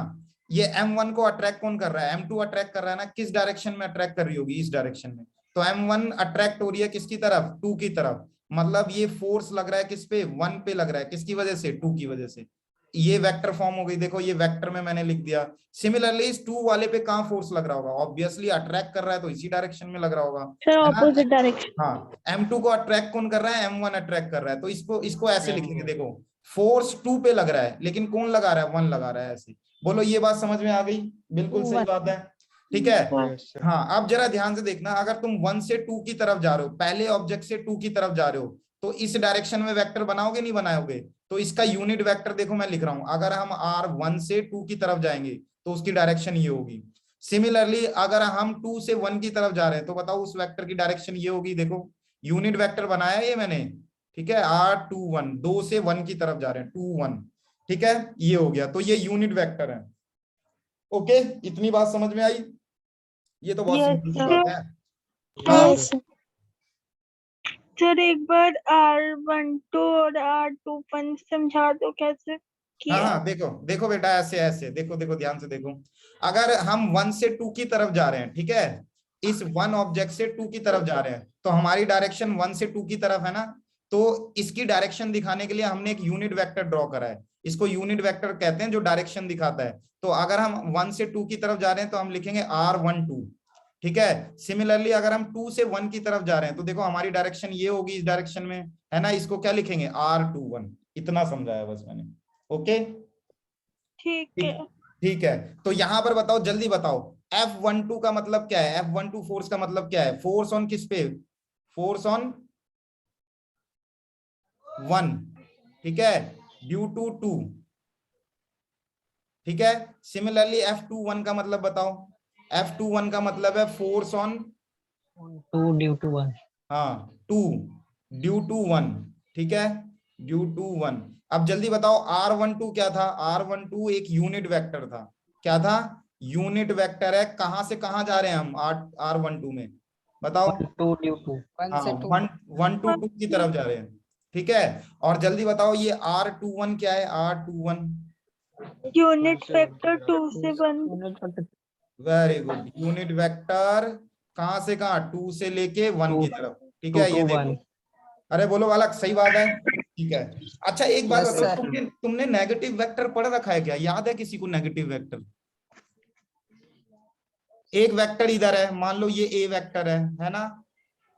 ये m1 को अट्रैक्ट कौन कर रहा है, m2 अट्रैक्ट कर रहा है ना, किस डायरेक्शन में अट्रैक्ट कर रही होगी, इस डायरेक्शन में। तो m1 अट्रैक्ट हो रही है किसकी तरफ, 2 की तरफ, मतलब ये फोर्स लग रहा है किस पे, 1 पे लग रहा है, किसकी वजह से, 2 की वजह से। ये वेक्टर फॉर्म हो गई, देखो ये वेक्टर में मैंने लिख दिया। सिमिलरली इस 2 वाले पे कहां फोर्स लग रहा होगा, ऑब्वियसली अट्रैक्ट कर रहा है तो इसी डायरेक्शन में लग रहा होगा, सर है ना। Opposite direction. हाँ, m2 को अट्रैक्ट कौन कर रहा है, m1 अट्रैक्ट कर रहा है, तो इसको इसको ऐसे लिखेंगे, देखो फोर्स 2 पे लग रहा है लेकिन कौन लगा रहा है, 1 लगा रहा है, ऐसे। बोलो ये बात समझ में आ गई, बिल्कुल सही बात है, ठीक है। Yes, sir. हाँ, अब जरा ध्यान से देखना, अगर तुम 1 से 2 की तरफ जा रहे हो, पहले ऑब्जेक्ट से 2 की तरफ जा रहे हो, तो इस डायरेक्शन में वेक्टर बनाओगे नहीं बनाओगे, तो इसका यूनिट वेक्टर देखो मैं लिख रहा हूं, अगर हम r1 से 2 की तरफ जाएंगे तो उसकी डायरेक्शन ये होगी। सिमिलरली अगर हम 2 से 1 की तरफ जा रहे हैं तो बताओ उस वेक्टर की डायरेक्शन ये होगी, देखो यूनिट वेक्टर बनाया ये मैंने, ठीक है, r21, 2 से 1 की तरफ जा रहे हैं, 2 1, ठीक है, ये हो गया, तो ये यूनिट वेक्टर है। ओके, इतनी बात समझ में आई, ये तो बहुत सिंपल सी बात है। हाँ, Yes, sir. सर एक बार R12 और R21 समझा दो कैसे हाँ किया। हाँ, देखो देखो बेटा, ऐसे ऐसे देखो, देखो ध्यान से देखो, अगर हम 1 से 2 की तरफ जा रहे हैं, ठीक है, इस 1 ऑब्जेक्ट से 2 की तरफ जा रहे हैं, तो हमारी डायरेक्शन 1 से 2 की तरफ है ना, तो इसकी डायरेक्शन दिखाने के लिए हमने एक यूनिट वेक्टर ड्रॉ करा है, इसको यूनिट वेक्टर कहते हैं जो डायरेक्शन दिखाता है। तो अगर हम 1 से 2 की तरफ जा रहे हैं तो हम लिखेंगे R12, ठीक है। सिमिलरली अगर हम 2 से 1 की तरफ जा रहे हैं तो देखो हमारी डायरेक्शन ये होगी, इस डायरेक्शन में, है ना, इसको क्या लिखेंगे, R21। इतना समझाया बस मैंने, ओके, ठीक है। ठीक है। तो यहां पर बताओ, जल्दी बताओ, F12 का मतलब क्या है, F12 फोर्स का मतलब क्या है, फोर्स ऑन किस पे, फोर्स ऑन 1, ठीक है, ड्यू टू 2, ठीक है। सिमिलरली F21 का मतलब बताओ, F21 का मतलब है फोर्स ऑन 2 ड्यू टू 1। हाँ 2 ड्यू टू 1, ठीक है, ड्यू टू 1। अब जल्दी बताओ R12 क्या था, R12 एक यूनिट वेक्टर था, क्या था, यूनिट वेक्टर है, कहां से कहां जा रहे हैं हम R12 में, बताओ। 2 ड्यू टू हाँ, 1 to 2 की तरफ जा रहे हैं, ठीक है। और जल्दी बताओ ये R21 क्या है, R21, यूनिट वेक्टर 2 से 1। वेरी गुड, यूनिट वेक्टर कहां से कहां, 2 से लेके 1 की तरफ, ठीक है, ये देखो, अरे बोलो बालक, सही बात है, ठीक है। अच्छा एक बात Yes, बताओ, sir. तुमने नेगेटिव वेक्टर पढ़ रखा है क्या, याद है किसी को नेगेटिव वेक्टर, एक वेक्टर इधर है, मान लो ये ए वेक्टर है ना,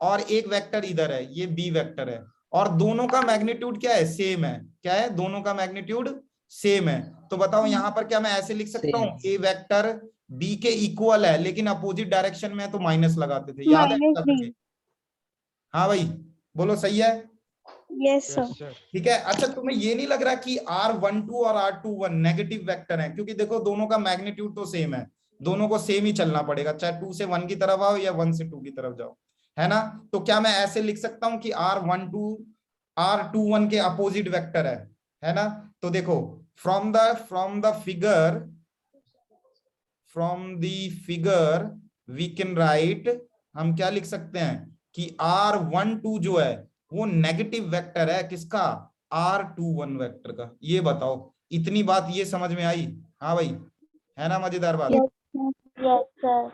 और एक वेक्टर इधर है, ये बी वेक्टर है, और दोनों का मैग्नीट्यूड क्या है, सेम है, क्या है, दोनों का मैग्नीट्यूड सेम है। तो बताओ यहाँ पर क्या मैं ऐसे लिख सकता हूँ, ए वेक्टर बी के इक्वल है लेकिन अपोजिट डायरेक्शन में है, तो माइनस लगाते थे, याद है ऐसा करके? हाँ भाई, बोलो सही है, यस Yes, sir. ठीक है। अच्छा तुम्हें ये नहीं लग रहा कि R12 और R21 नेगेटिव वेक्टर हैं, क्योंकि देखो दोनों का मैग्नीट्यूड तो सेम है, दोनों को सेम ही चलना पड़ेगा, चाहे 2 से 1 की तरफ आओ या 1 से 2 की तरफ जाओ, है ना। तो क्या मैं ऐसे लिख सकता हूं कि R12 R21 के अपोजिट वेक्टर है ना। तो देखो from the figure we can write, हम क्या लिख सकते हैं कि R12 जो है वो नेगेटिव वेक्टर है किसका, R21 वेक्टर का। ये बताओ, इतनी बात ये समझ में आई, हाँ भाई, है ना मजेदार बात, यस सर।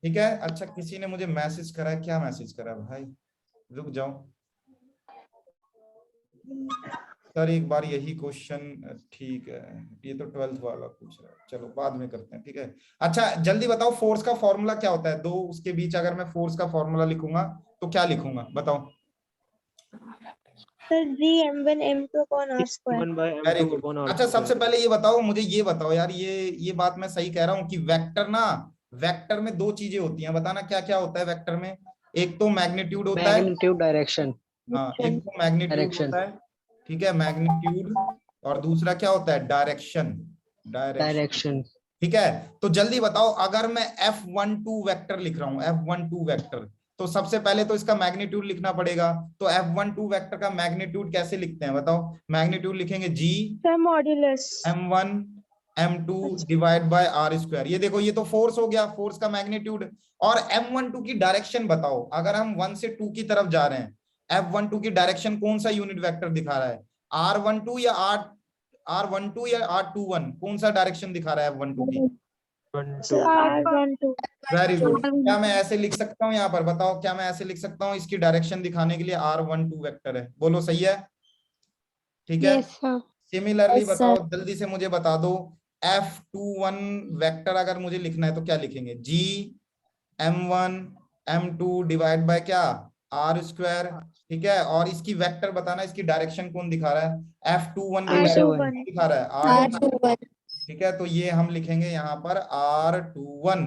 ठीक है। अच्छा किसी ने मुझे मैसेज करा है, क्या मैसेज करा है भाई, रुक जाओ सर, एक बार यही क्वेश्चन, ठीक है, ये तो 12th वाला पूछ रहा है, चलो बाद में करते हैं, ठीक है। अच्छा जल्दी बताओ, फोर्स का फॉर्मूला क्या होता है, दो उसके बीच अगर मैं फोर्स का फॉर्मूला लिखूंगा तो क्या लिखूंगा, बताओ। Sir G m1 m2 upon r square। Very good. अच्छा सबसे पहले ये बताओ, मुझे ये बताओ यार, ये बात मैं सही कह रहा हूँ कि वेक्टर ना, वेक्टर में दो चीजें होती हैं, बताना क्या क्या होता है वेक्टर में, एक तो मैग्नीट्यूड होता है, मैग्नीट्यूड डायरेक्शन। हाँ एक तो मैग्नीट्यूड होता है, ठीक है, मैग्नीट्यूड, और दूसरा क्या होता है, डायरेक्शन, डायरेक्शन। ठीक है। तो जल्दी बताओ, अगर मैं F12 वेक्टर लिख रहा हूं, F12 वेक्टर, तो सबसे पहले तो इसका मैग्नीट्यूड लिखना पड़ेगा, तो F12 वेक्टर का मैग्नीट्यूड कैसे लिखते हैं बताओ, मैग्नीट्यूड लिखेंगे G sir modulus m1 m2 divide by r square. ये देखो ये तो फोर्स हो गया, फोर्स का मैग्नीट्यूड। और m12 की डायरेक्शन बताओ, अगर हम 1 से 2 की तरफ जा रहे हैं, f12 की डायरेक्शन कौन सा यूनिट वेक्टर दिखा रहा है, r12 या r12 या r21, कौन सा डायरेक्शन दिखा रहा है f12 की? R12 very good. क्या मैं ऐसे लिख सकता हूँ यहाँ पर, बताओ क्या मैं ऐसे लिख सकता हूँ, इसकी डायरेक्शन दिखाने के लिए r12 वेक्टर है, बोलो सही है? ठीक है। Yes, sir. सिमिलरली Yes, बताओ, जल्दी से मुझे बता दो, f21 वेक्टर अगर मुझे लिखना है तो क्या लिखेंगे, g m1 m2 divide bye क्या, आर स्क्वायर। ठीक है, और इसकी वेक्टर बताना, इसकी डायरेक्शन कौन दिखा रहा है, f21 की डायरेक्शन कौन दिखा रहा है, r21। ठीक है, तो ये हम लिखेंगे यहाँ पर r21,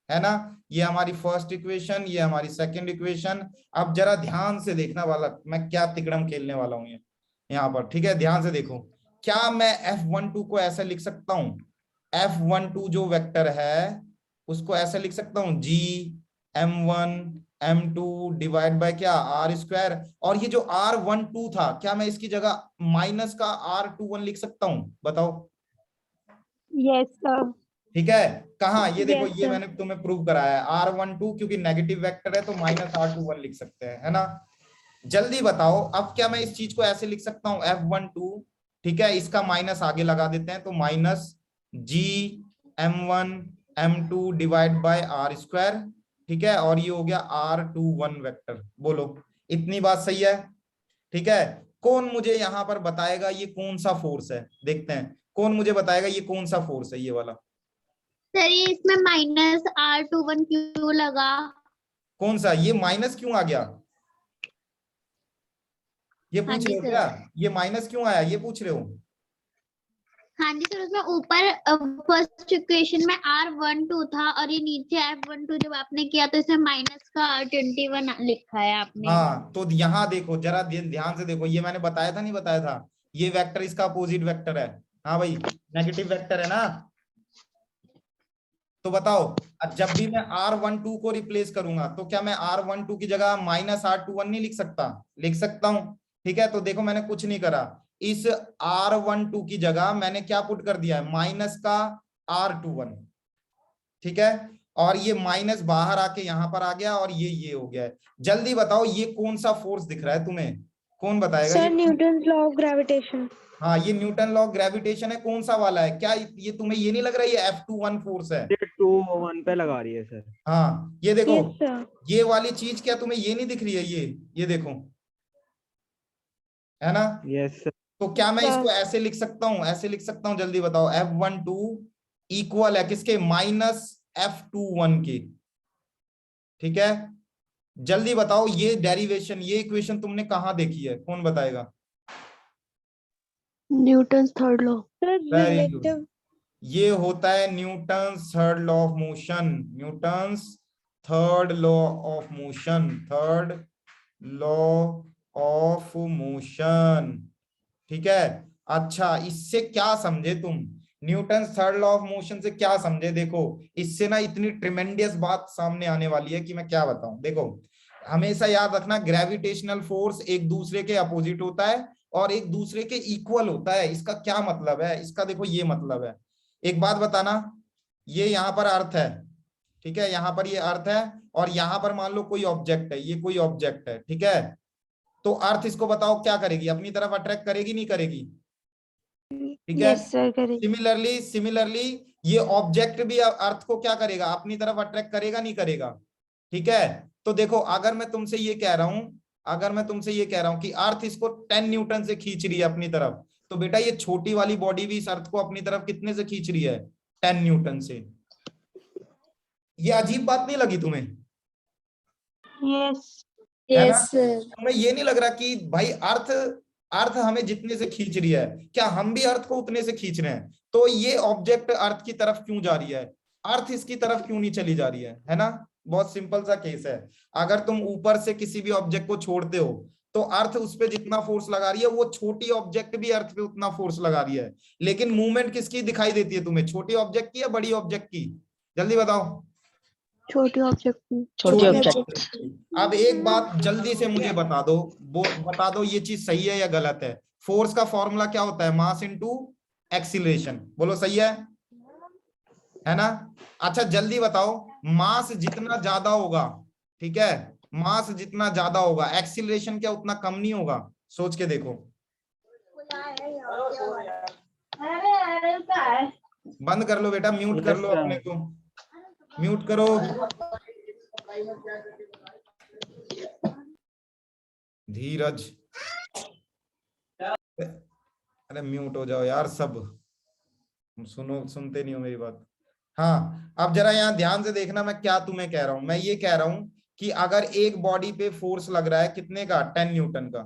है ना। ये हमारी फर्स्ट इक्वेशन, ये हमारी सेकंड इक्वेशन। अब जरा ध्यान से देखना वाला, मैं क्या तिकड़म खेलने वाला हूँ ये यहाँ पर। ठीक है, ध्यान से देखो, क्या मैं f12 को ऐसे लिख सकता हूँ, f12 जो वेक्टर है उसको ऐसे लिख सकता हूँ, g m1 m2 divide bye क्या, आर स्क्वायर। और ये जो r12 था, क्या मैं इसकी जगह माइनस का r21 लिख सकता हूँ, बताओ? Yes, sir. ठीक है, कहा, ये देखो Yes, ये sir. मैंने तुम्हें प्रूव कराया है, r12 क्योंकि नेगेटिव वेक्टर है तो माइनस r21 लिख सकते हैं, है ना। जल्दी बताओ, अब क्या मैं इस चीज को ऐसे लिख सकता हूँ, f12, ठीक है, इसका माइनस आगे लगा देते हैं, तो minus g m1 m2 divide by r square. ठीक है, और ये हो गया r21 वेक्टर। बोलो इतनी बात सही है? ठीक है, कौन मुझे यहाँ पर बताएगा ये कौन सा फोर्स है, देखते हैं कौन मुझे बताएगा ये कौन सा फोर्स है, ये वाला सर ये इसमें -r21 क्यों लगा? कौन सा, ये माइनस क्यों आ गया, ये हाँ पूछ जी रहे हो सर। क्या, ये माइनस क्यों आया, ये पूछ रहे हो? हाँ जी सर, उसमें ऊपर फर्स्ट इक्वेशन में r12 था और ये नीचे f12 जब आपने किया तो इसमें माइनस का r21 लिखा है आपने। हाँ, तो यहाँ देखो जरा ध्यान से देखो, ये मैंने बताया था नहीं बताया था, ये वेक्टर इसका अपोजिट वेक्टर है। हाँ भाई, नेगेटिव वेक्टर है ना। तो बताओ, अब जब भी मैं r12 को रिप्लेस करूंगा तो क्या मैं r12 की जगह माइनस r21 नहीं लिख सकता? लिख सकता हूं। ठीक है, तो देखो मैंने कुछ नहीं करा, इस r12 की जगह मैंने क्या पुट कर दिया है, माइनस का r21। ठीक है, और ये माइनस बाहर आके यहां पर आ गया और ये हो गया है। जल्दी बताओ ये कौन सा फोर्स दिख रहा है तुम्हें, कौन बताएगा? सर ये न्यूटन लॉ ऑफ ग्रेविटेशन। हाँ, ये न्यूटन लॉ ऑफ ग्रेविटेशन है। कौन सा वाला है, क्या ये तुम्हें ये नहीं लग रहा है ये f21 फोर्स है? ये 2 1 पे लगा रही है सर। हाँ, ये देखो, यस सर। ये वाली चीज क्या तुम्हें ये नहीं दिख रही है, ये देखो, है ना। Yes sir. तो क्या मैं Sir. इसको ऐसे लिख सकता हूँ, ऐसे लिख सकता हूँ, जल्दी बताओ, f12 इक्वल है किसके, माइनस f21 के। ठीक है, जल्दी बताओ ये डेरिवेशन, ये इक्वेशन तुमने कहाँ देखी है, कौन बताएगा? Newton third law. Sir very good, relative. ये होता है Newton's third law of motion, Newton's third law of motion, third law of motion. ठीक है, अच्छा इससे क्या समझे तुम, Newton third law of motion से क्या समझे? देखो इससे ना इतनी ट्रिमेंडियस बात सामने आने वाली है कि मैं क्या बताऊं। देखो हमेशा याद रखना, ग्रेविटेशनल फोर्स एक दूसरे के अपोजिट होता है और एक दूसरे के इक्वल होता है। इसका क्या मतलब है, इसका देखो ये मतलब है, एक बात बताना, ये यहाँ पर अर्थ है, ठीक है, यहाँ पर ये अर्थ है, और यहाँ पर मान लो कोई ऑब्जेक्ट है, ये कोई ऑब्जेक्ट है, ठीक है, तो अर्थ इसको बताओ क्या करेगी, अपनी तरफ अट्रैक्ट करेगी नहीं करेगी? ठीक है, यस सर, करेक्ट। सिमिलरली ये ऑब्जेक्ट भी अर्थ को क्या करेगा, अपनी तरफ अट्रैक्ट करेगा नहीं करेगा? ठीक है, तो देखो अगर मैं तुमसे ये कह रहा हूं, अगर मैं तुमसे ये कह रहा हूं कि अर्थ इसको 10 न्यूटन से खींच रही है अपनी तरफ, तो बेटा ये छोटी वाली बॉडी भी इस अर्थ को अपनी तरफ कितने से खींच रही है, 10 न्यूटन से। ये अजीब बात नहीं लगी तुम्हें? यस। है ना? Yes sir. तुम्हें ये नहीं लग रहा कि भाई अर्थ अर्थ हमें जितने से खींच रही है, क्या हम भी अर्थ को उतने से खींच रहे हैं? तो ये ऑब्जेक्ट अर्थ की तरफ क्यों जा रही है, अर्थ इसकी तरफ क्यों नहीं चली जा रही है ना? बहुत सिंपल सा केस है, अगर तुम ऊपर से किसी भी ऑब्जेक्ट को छोड़ते हो तो अर्थ उस पर जितना फोर्स लगा रही है वो छोटी ऑब्जेक्ट भी अर्थ पे उतना फोर्स लगा रही है, लेकिन मूवमेंट किसकी दिखाई देती है तुम्हें, छोटी ऑब्जेक्ट की या बड़ी ऑब्जेक्ट की? जल्दी बताओ। छोटी ऑब्जेक्ट। छोटी ऑब्जेक्ट। अब एक बात जल्दी से मुझे बता दो, ये चीज सही है या गलत है? फोर्स का फॉर्मूला क्या होता है, मास इनटू एक्सीलरेशन। बोलो सही है ना? अच्छा जल्दी बताओ, मास जितना ज्यादा होगा, ठीक है, मास जितना ज्यादा होगा एक्सीलरेशन क्या उतना कम नहीं होगा? सोच के देखो। बंद कर लो बेटा, म्यूट कर लो अपने को, म्यूट करो। धीरज, अरे म्यूट हो जाओ यार सब, सुनो, सुनते नहीं हो मेरी बात। हाँ अब जरा यहाँ ध्यान से देखना, मैं क्या तुम्हें कह रहा हूं। मैं ये कह रहा हूं कि अगर एक बॉडी पे फोर्स लग रहा है कितने का, 10 न्यूटन का,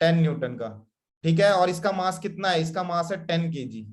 10 न्यूटन का, ठीक है, और इसका मास कितना है, इसका मास है 10 केजी,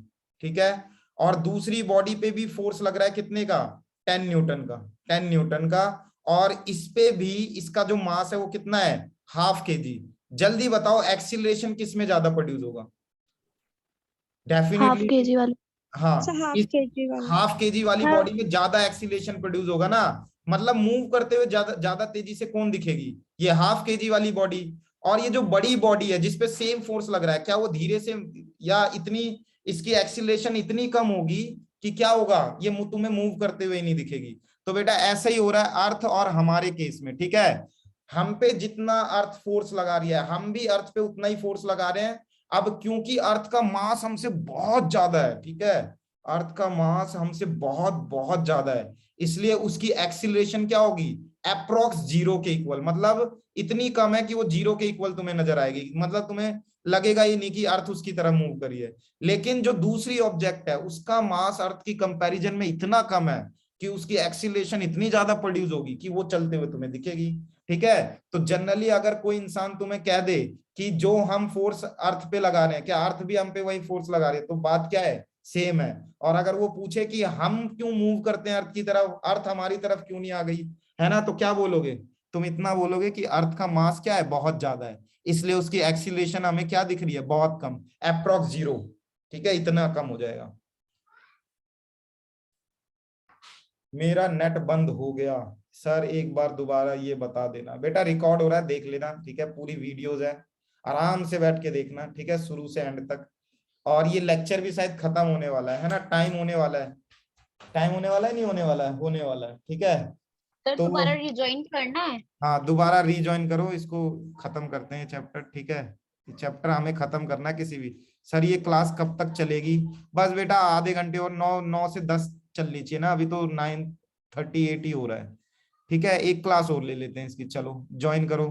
ठीक है, और दूसरी बॉडी पे भी फोर्स लग रहा है कितने का, 10 न्यूटन का, 10 न्यूटन का, और इस पे भी इसका जो मास है वो कितना है, हाफ केजी। जल्दी बताओ एक्सीलरेशन किस में ज्यादा प्रोड्यूस होगा? हाफ डेफिनेटली केजी वाली। हाँ, हाफ इस केजी वाली। हाफ केजी वाली हाँ। बॉडी में ज्यादा एक्सीलरेशन प्रोड्यूस होगा ना, मतलब मूव करते हुए ज्यादा ज्यादा तेजी से कौन दिखेगी, ये हाफ केजी वाली बॉडी। और ये जो बड़ी बॉडी है जिसपे सेम फोर्स लग रहा है, क्या वो धीरे से, या इतनी इसकी एक्सीलरेशन इतनी कम होगी कि क्या होगा, ये तुम्हें मूव करते हुए नहीं दिखेगी। तो बेटा ऐसा ही हो रहा है अर्थ और हमारे केस में, ठीक है, हम पे जितना अर्थ फोर्स लगा रही है, हम भी अर्थ पे उतना ही फोर्स लगा रहे हैं। अब क्योंकि अर्थ का मास हमसे बहुत ज्यादा है, ठीक है, अर्थ का मास हमसे बहुत बहुत ज्यादा है, इसलिए उसकी एक्सीलरेशन क्या होगी, अप्रोक्स जीरो के इक्वल, मतलब इतनी कम है कि वो जीरो के इक्वल तुम्हें नजर आएगी, मतलब तुम्हें लगेगा ही नहीं कि अर्थ उसकी तरफ मूव करी है। लेकिन जो दूसरी ऑब्जेक्ट है उसका मास अर्थ की कंपैरिजन में इतना कम है कि उसकी एक्सीलरेशन इतनी ज्यादा प्रोड्यूस होगी कि वो चलते हुए तुम्हें दिखेगी, ठीक है। तो जनरली अगर कोई इंसान तुम्हें कह दे कि जो हम फोर्स अर्थ पे लगा रहे हैं, क्या अर्थ भी हम पे वही फोर्स लगा रहे हैं, तो बात क्या है, सेम है। और अगर वो पूछे कि हम क्यों मूव करते हैं अर्थ की तरफ, अर्थ हमारी तरफ क्यों नहीं आ गई, है ना, तो क्या बोलोगे, तुम इतना बोलोगे कि अर्थ का मास क्या है, बहुत ज्यादा है, इसलिए उसकी एक्सीलरेशन हमें क्या दिख रही है, बहुत कम, अप्रोक्स जीरो, ठीक है, इतना कम हो जाएगा। मेरा नेट बंद हो गया सर, एक बार दोबारा ये बता देना। बेटा रिकॉर्ड हो रहा है, देख लेना, ठीक है, पूरी वीडियोस है, आराम से बैठ के देखना, ठीक है, शुरू से एंड तक। और ये लेक्चर भी शायद खत्म होने वाला है ना, टाइम होने वाला है, टाइम होने वाला है, नहीं होने वाला है, होने वाला है, ठीक है। सर तो दोबारा रिजॉइन करना है? हाँ दोबारा रीजॉइन करो, इसको खत्म करते हैं चैप्टर, ठीक है, चैप्टर हमें खत्म करना है किसी भी। सर ये क्लास कब तक चलेगी? बस बेटा आधे घंटे और, 9 से 10 चलनी चाहिए ना, अभी तो 9:38 ही हो रहा है, ठीक है, एक क्लास और ले लेते हैं इसकी, चलो ज्वाइन करो।